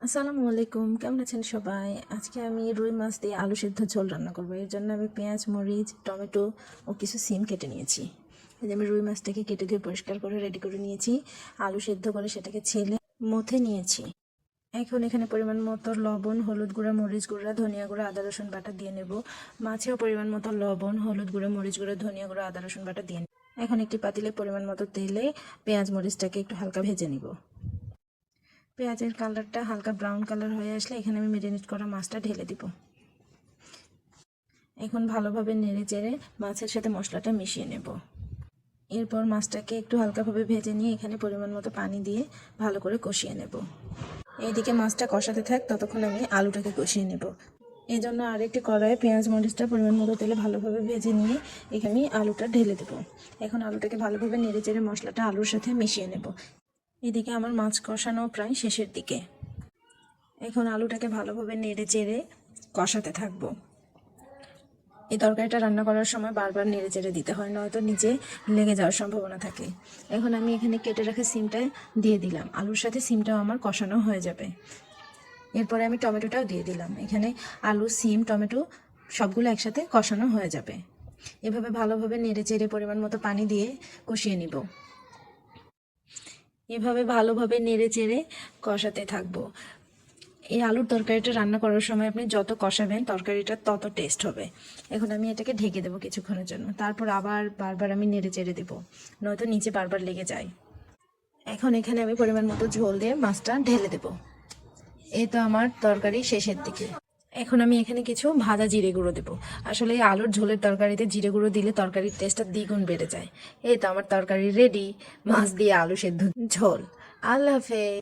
আসসালামু আলাইকুম, কেমন আছেন সবাই? আজকে আমি রুই মাছ দিয়ে আলু সেদ্ধ ঝোল রান্না করবো। এর জন্য আমি পেঁয়াজ, মরিচ, টমেটো ও কিছু সিম কেটে নিয়েছি। এই যে আমি রুই মাছটাকে কেটে ধুয়ে পরিষ্কার করে রেডি করে নিয়েছি। আলু সেদ্ধ করে সেটাকে ছেলে মথে নিয়েছি। এখন এখানে পরিমাণ মতো লবণ, হলুদ গুঁড়া, মরিচ গুঁড়া, ধনিয়া গুঁড়া, আদা রসুন বাটা দিয়ে নেব। মাছেও পরিমাণ মতো লবণ, হলুদ গুঁড়া, মরিচ গুঁড়া, ধনিয়া গুঁড়া, আদা রসুন বাটা দিয়ে নেব। এখন একটি পাতিলে পরিমাণ মতো তেলে পেঁয়াজ মরিচটাকে একটু হালকা ভেজে নিব। পেঁয়াজের কালারটা হালকা ব্রাউন কালার হয়ে আসলে এখানে আমি ম্যারিনেট করা মাছটা ঢেলে দিব। এখন ভালোভাবে নেড়ে চেড়ে মাছের সাথে মশলাটা মিশিয়ে নেব। এরপর মাছটাকে একটু হালকাভাবে ভেজে নিয়ে এখানে পরিমাণ মতো পানি দিয়ে ভালো করে কষিয়ে নেব। এইদিকে মাছটা কষাতে থাক, ততক্ষণ আমি আলুটাকে কষিয়ে নেব। এই জন্য আরেকটি কড়াইয়ে পেঁয়াজ মরিচটা পরিমাণ মতো তেলে ভালোভাবে ভেজে নিয়ে এখানে আমি আলুটা ঢেলে দেবো। এখন আলুটাকে ভালোভাবে নেড়ে চেড়ে মশলাটা আলুর সাথে মিশিয়ে নেব। এদিকে আমার মাছ কষানো প্রায় শেষের দিকে। এখন আলুটাকে ভালোভাবে নেড়ে চেড়ে কষাতে থাকবো। এই তরকারিটা রান্না করার সময় বারবার নেড়ে চেড়ে দিতে হয়, নয়তো নিচে লেগে যাওয়ার সম্ভাবনা থাকে। এখন আমি এখানে কেটে রাখা সিমটা দিয়ে দিলাম। আলুর সাথে সিমটাও আমার কষানো হয়ে যাবে। এরপরে আমি টমেটোটাও দিয়ে দিলাম। এখানে আলু, সিম, টমেটো সবগুলো একসাথে কষানো হয়ে যাবে। এভাবে ভালোভাবে নেড়ে চেড়ে পরিমাণ মতো পানি দিয়ে কষিয়ে নিব। এভাবে ভালোভাবে নেড়ে চেড়ে কষাতে থাকবো। এই আলুর তরকারিটা রান্না করার সময় আপনি যত কষাবেন তরকারিটা তত টেস্ট হবে। এখন আমি এটাকে ঢেকে দেবো কিছুক্ষণের জন্য, তারপর আবার বারবার আমি নেড়ে চেড়ে দেবো, নয়তো নিচে বারবার লেগে যায়। এখন এখানে আমি পরিমাণ মতো ঝোল দিয়ে মাছটা ঢেলে দেবো। এই তো আমার তরকারি শেষের দিকে। এখন আমি এখানে কিছু ভাজা জিরে গুঁড়ো দেবো। আসলে এই আলুর ঝোলের তরকারিতে জিরে গুঁড়ো দিলে তরকারির টেস্টটা দ্বিগুণ বেড়ে যায়। এই তো আমার তরকারি রেডি, মাছ দিয়ে আলু সেদ্ধ ঝোল। আল্লাহ হাফেজ।